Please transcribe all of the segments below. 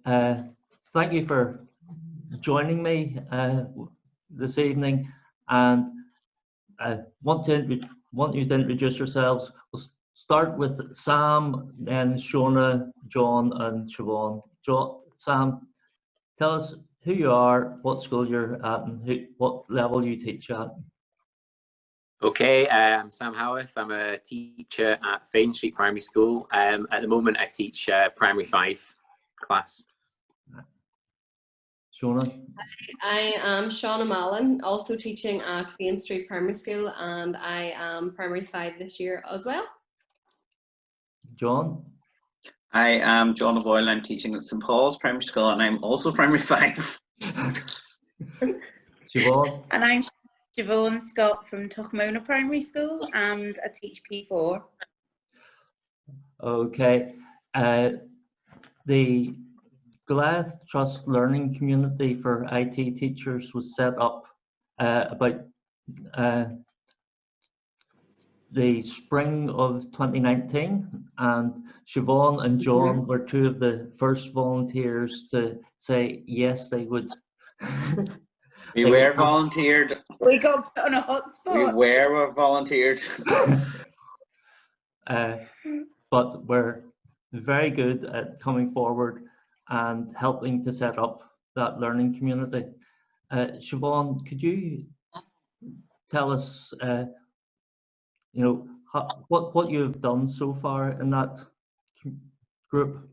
thank you for joining me this evening, and I want you to introduce yourselves. We'll start with Sam, then Shona, John, and Siobhan. Sam, tell us who you are, what school you're at, and what level you teach at. Okay, I'm Sam Howarth. I'm a teacher at Fane Street Primary School. At the moment, I teach Primary 5 class. Shona? I am Shauna Mallon, also teaching at Fane Street Primary School, and I am Primary 5 this year as well. John? I am John O'Boyle. I'm teaching at St Paul's Primary School, and I'm also Primary 5. Siobhan? And I'm Siobhan Scott from Tuchmona Primary School, and I teach P4. Okay. The Goliath Trust Learning Community for IT Teachers was set up about the spring of 2019, and Siobhan and John were two of the first volunteers to say yes, they would. We were volunteered. We got put on a hot spot. We were volunteered. But we're very good at coming forward and helping to set up that learning community. Siobhan, could you tell us, what you've done so far in that group?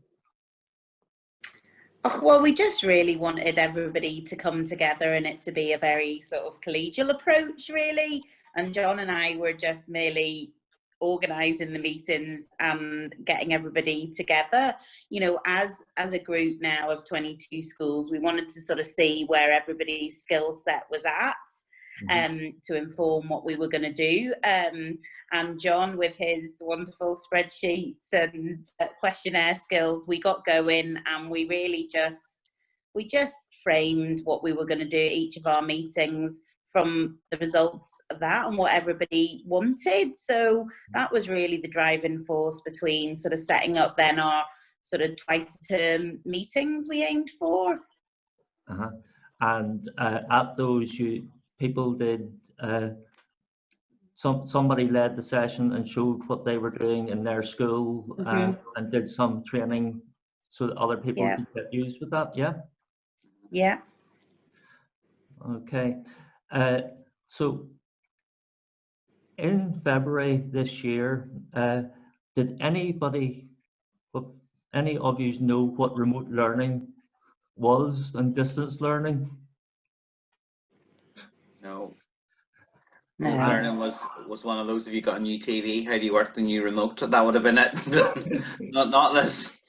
Oh, well, we just really wanted everybody to come together and it to be a very sort of collegial approach, really. And John and I were just merely organising the meetings and getting everybody together. You know, as a group now of 22 schools, we wanted to sort of see where everybody's skill set was at. To inform what we were going to do, and John, with his wonderful spreadsheets and questionnaire skills, we got going, and we really just framed what we were going to do at each of our meetings from the results of that and what everybody wanted. So that was really the driving force between sort of setting up then our sort of twice-a-term meetings we aimed for. And at those, people did, somebody led the session and showed what they were doing in their school, and did some training so that other people could get used with that, yeah? Yeah. Okay. So in February this year, did any of you know what remote learning was and distance learning? No. Learning was one of those, if you got a new TV, how do you work the new remote? That would have been it. not this.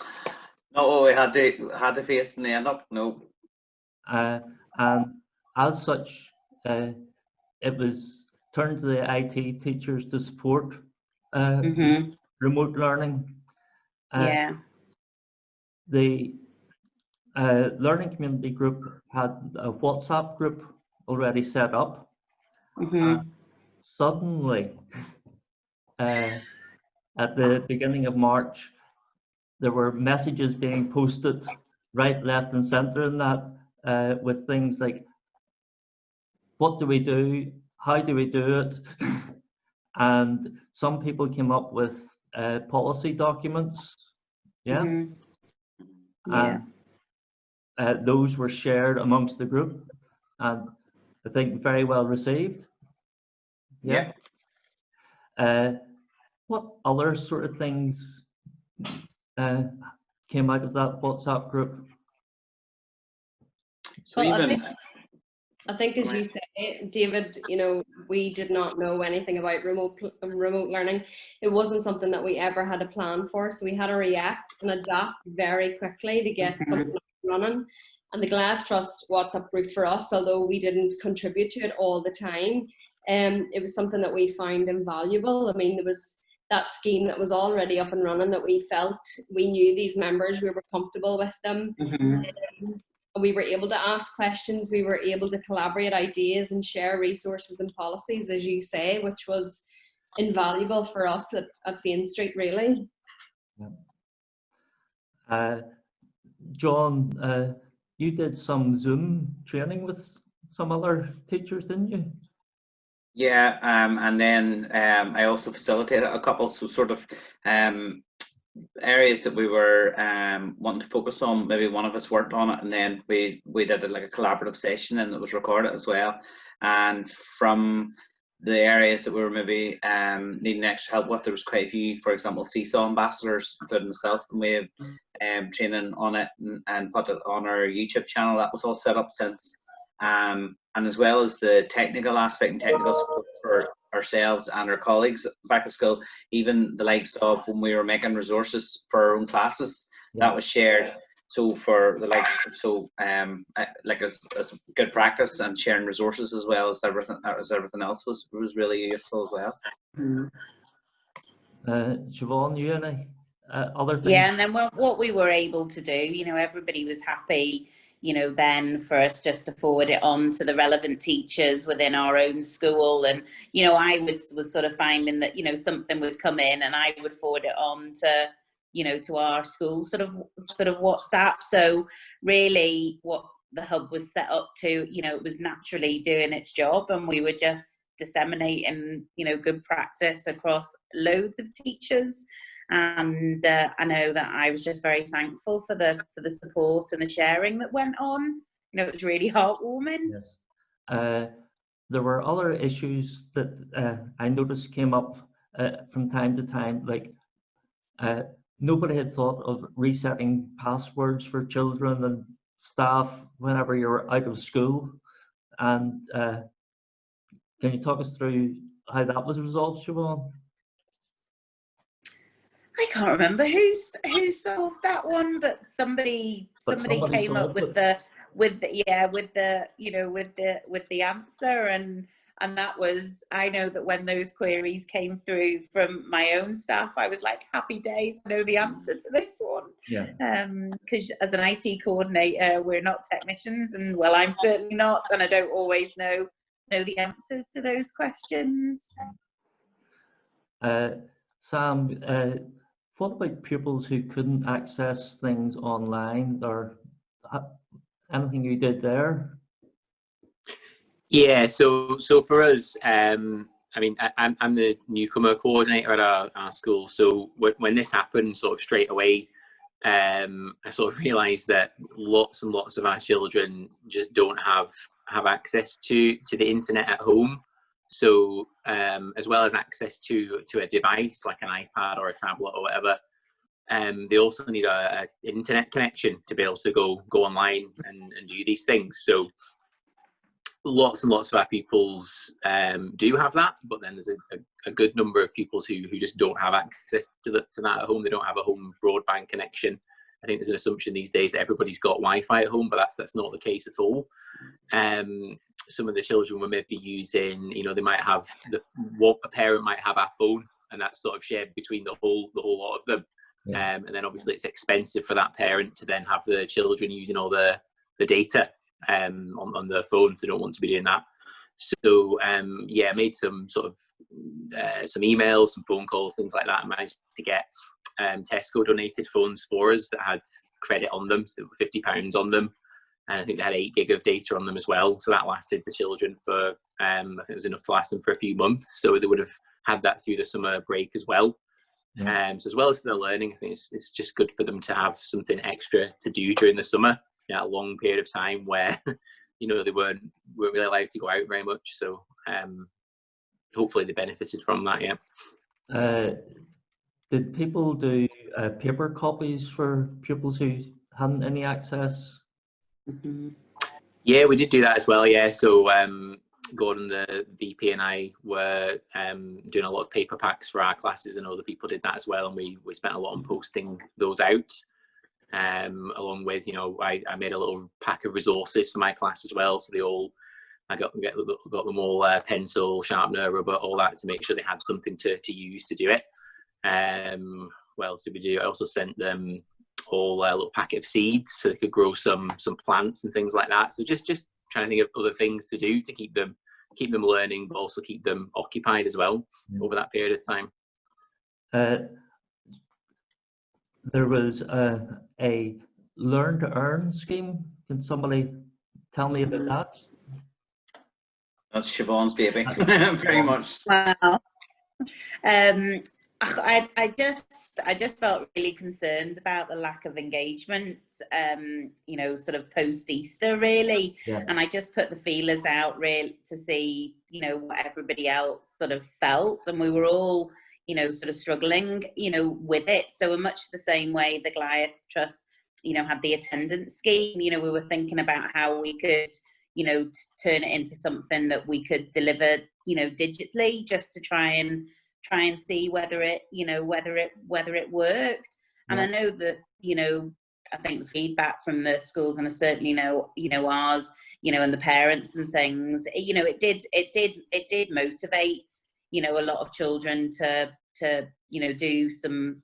Not what we had to face in the end up. No. And as such, it was turned to the IT teachers to support remote learning. The learning community group had a WhatsApp group already set up. Suddenly, at the beginning of March, there were messages being posted right, left, and centre in that, with things like, what do we do? How do we do it? And some people came up with policy documents. And those were shared amongst the group, and I think very well received. What other sort of things came out of that WhatsApp group? So well, I think as you say, David, we did not know anything about remote learning. It wasn't something that we ever had a plan for, so we had to react and adapt very quickly to get something running. And the Goliath Trust WhatsApp group for us, although we didn't contribute to it all the time, it was something that we found invaluable. I mean, there was that scheme that was already up and running that we felt we knew these members, we were comfortable with them. We were able to ask questions, we were able to collaborate ideas and share resources and policies, as you say, which was invaluable for us at Fane Street, really. John, you did some Zoom training with some other teachers, didn't you? Yeah, and then I also facilitated a couple, so sort of areas that we were wanting to focus on. Maybe one of us worked on it, and then we did like a collaborative session, and it was recorded as well. And from the areas that we were maybe needing extra help with, there was quite a few, for example, Seesaw ambassadors, including myself, and we have training on it and put it on our YouTube channel. That was all set up since. And as well as the technical aspect and technical support for ourselves and our colleagues back at school, even the likes of when we were making resources for our own classes, that was shared. So for the likes, like as good practice and sharing resources as well as everything else was really useful as well. Siobhan, you any other things? Yeah, and then what we were able to do, you know, everybody was happy, you know, then for us just to forward it on to the relevant teachers within our own school. And, you know, I was sort of finding that, you know, something would come in and I would forward it on to, you know, to our school sort of WhatsApp. So really what the hub was set up to, you know, it was naturally doing its job, and we were just disseminating, you know, good practice across loads of teachers. And I know that I was just very thankful for the support and the sharing that went on. You know, it was really heartwarming. Yes. There were other issues that I noticed came up from time to time, like nobody had thought of resetting passwords for children and staff whenever you're out of school. And can you talk us through how that was resolved, Siobhan? I can't remember who solved that one, but somebody came up with the answer, and that was, I know that when those queries came through from my own staff, I was like, happy days, I know the answer to this one. Yeah. Because as an IT coordinator, we're not technicians, and well, I'm certainly not, and I don't always know the answers to those questions. Sam, what about pupils who couldn't access things online, or anything you did there? Yeah, so for us, I mean, I'm the newcomer coordinator at our school. So when this happened, sort of straight away, I sort of realised that lots and lots of our children just don't have access to the internet at home. So as well as access to a device like an iPad or a tablet or whatever, they also need a internet connection to be able to go online and do these things. So lots and lots of our pupils do have that, but then there's a good number of pupils who just don't have access to that at home. They don't have a home broadband connection. I think there's an assumption these days that everybody's got Wi-Fi at home, but that's not the case at all. Some of the children were maybe using, you know, they might have a parent might have our phone, and that's sort of shared between the whole lot of them. Yeah. And then obviously it's expensive for that parent to then have the children using all the data on their phones. They don't want to be doing that. So yeah, I made some sort of some emails, some phone calls, things like that. I managed to get Tesco donated phones for us that had credit on them, so £50 on them, and I think they had 8 gig of data on them as well. So that lasted the children for I think it was enough to last them for a few months. So they would have had that through the summer break as well. Yeah. So as well as for their learning, I think it's just good for them to have something extra to do during the summer. You know, a long period of time where you know they weren't really allowed to go out very much. So hopefully they benefited from that. Yeah. Did people do paper copies for pupils who hadn't any access? Mm-hmm. Yeah, we did do that as well. Yeah, so Gordon, the VP, and I were doing a lot of paper packs for our classes, and other people did that as well. And we spent a lot on posting those out. Along with, you know, I made a little pack of resources for my class as well. So I got them all pencil, sharpener, rubber, all that, to make sure they had something to use to do it. What else did we do? I also sent them all a little packet of seeds so they could grow some plants and things like that. So just trying to think of other things to do to keep them learning, but also keep them occupied as well over that period of time. There was a Learn to Earn scheme. Can somebody tell me about that? That's Siobhan's baby, very much. Wow. I just felt really concerned about the lack of engagement, you know, sort of post Easter really. Yeah. And I just put the feelers out really to see, you know, what everybody else sort of felt, and we were all, you know, sort of struggling, you know, with it. So in much the same way the Goliath Trust, you know, had the attendance scheme, you know, we were thinking about how we could, you know, turn it into something that we could deliver, you know, digitally, just to try and see whether it, you know, whether it worked. And I know that, you know, I think the feedback from the schools, and I certainly know, you know, ours, you know, and the parents and things, you know, it did motivate, you know, a lot of children to you know, do some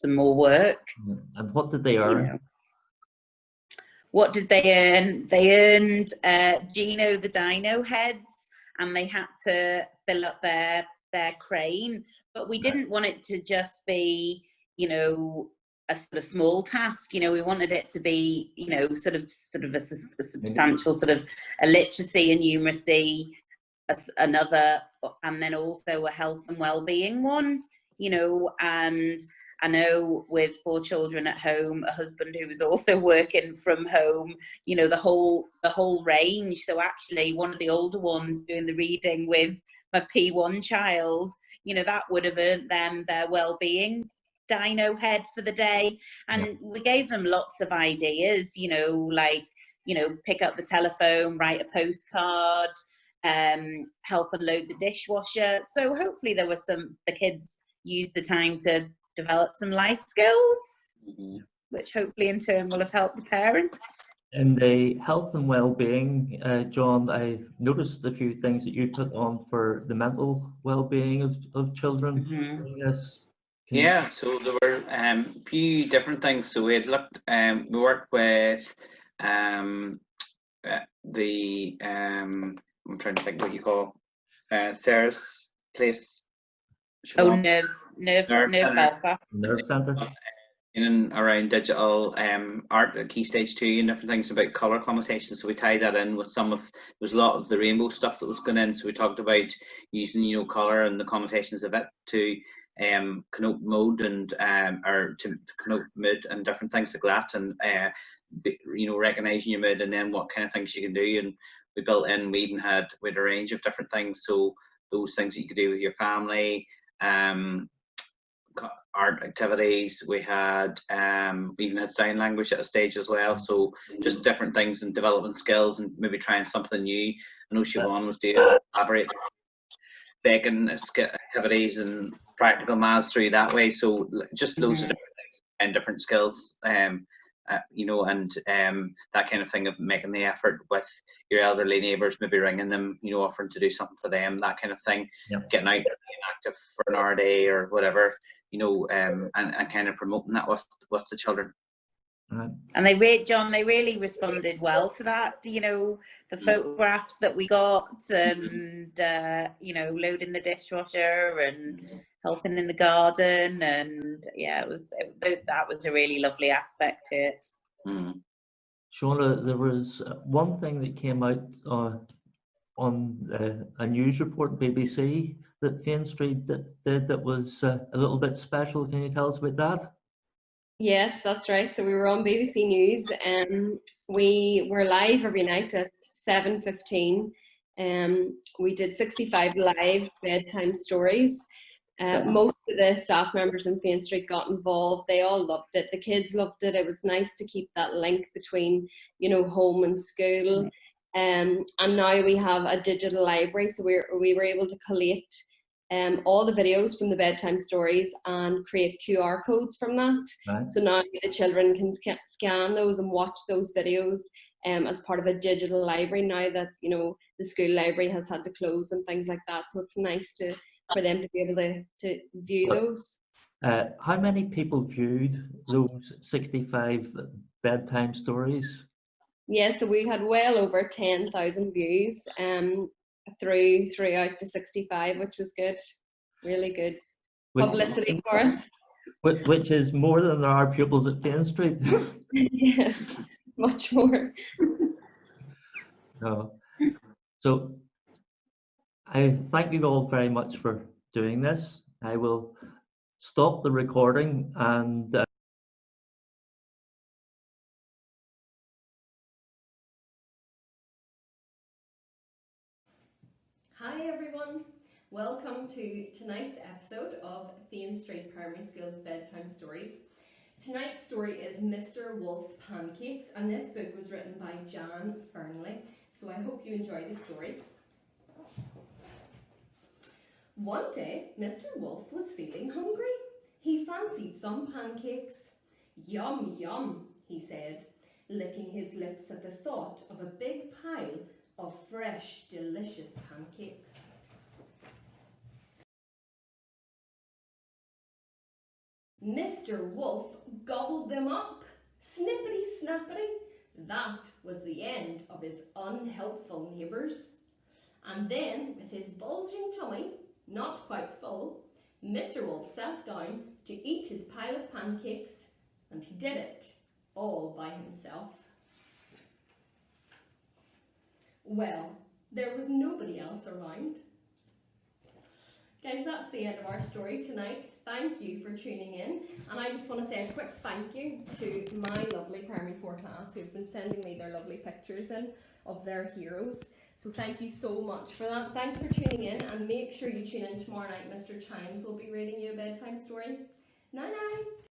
more work. And what did they earn? You know. What did they earn? They earned Gino the Dino heads, and they had to fill up their crane. But we didn't want it to just be, you know, a sort of small task. You know, we wanted it to be, you know, sort of a substantial sort of a literacy and numeracy, another, and then also a health and well-being one. You know, and I know with 4 children at home, a husband who was also working from home, you know, the whole range. So actually one of the older ones doing the reading with my P1 child, you know, that would have earned them their well-being dino head for the day. And we gave them lots of ideas, you know, like, you know, pick up the telephone, write a postcard, help unload the dishwasher. So hopefully the kids used the time to develop some life skills, which hopefully in turn will have helped the parents. In the health and well-being, John, I noticed a few things that you put on for the mental well-being of children. Yes. Yeah, so there were a few different things. So we had looked, we worked with I'm trying to think what you call Sarah's place. Siobhan. Nerve Belfast. Nerve Centre. In and around digital art at Key Stage 2 and different things about colour connotations. So we tied that in with there's a lot of the rainbow stuff that was going in. So we talked about using, you know, colour and the connotations of it to connote mode and or to connote mood and different things like that, and you know, recognising your mood and then what kind of things you can do. And we built in, we even had a range of different things. So those things that you could do with your family, art activities. We had we even had sign language at a stage as well. So just different things and developing skills and maybe trying something new. I know Siobhan was doing elaborate baking activities and practical maths through that way. So just loads of different things and different skills, you know, and that kind of thing of making the effort with your elderly neighbours, maybe ringing them, you know, offering to do something for them, that kind of thing. Getting out there, being active for an hour a day or whatever, you know, and kind of promoting that with the children. And John, they really responded well to that. You know, the photographs that we got, and you know, loading the dishwasher and helping in the garden, and yeah, that was a really lovely aspect to it. Shauna, there was one thing that came out on a news report, BBC, that Fane Street did that was a little bit special. Can you tell us about that? Yes, that's right. So we were on BBC News, and we were live every night at 7:15. We did 65 live bedtime stories. Most of the staff members in Fane Street got involved. They all loved it. The kids loved it. It was nice to keep that link between, you know, home and school. And now we have a digital library, so we were able to collate all the videos from the bedtime stories and create QR codes from that. Right. So now the children can scan those and watch those videos as part of a digital library, now that, you know, the school library has had to close and things like that. So it's nice for them to be able to view those. How many people viewed those 65 bedtime stories? Yeah, so we had well over 10,000 views throughout the 65, which was good, really good publicity for us. which is more than there are pupils at Plain Street. Yes, much more. So I thank you all very much for doing this. I will stop the recording and Hi everyone, welcome to tonight's episode of Plain Street Primary School's Bedtime Stories. Tonight's story is Mr. Wolf's Pancakes, and this book was written by Jan Fernley, so I hope you enjoy the story. One day, Mr. Wolf was feeling hungry. He fancied some pancakes. Yum, yum, he said, licking his lips at the thought of a big pile of fresh, delicious pancakes. Mr. Wolf gobbled them up, snippety snappity. That was the end of his unhelpful neighbours. And then, with his bulging tummy not quite full, Mr. Wolf sat down to eat his pile of pancakes, and he did it all by himself. Well, there was nobody else around. Guys, that's the end of our story tonight. Thank you for tuning in. And I just want to say a quick thank you to my lovely Primary 4 class who've been sending me their lovely pictures in of their heroes. So thank you so much for that. Thanks for tuning in, and make sure you tune in tomorrow night. Mr. Chimes will be reading you a bedtime story. Night night.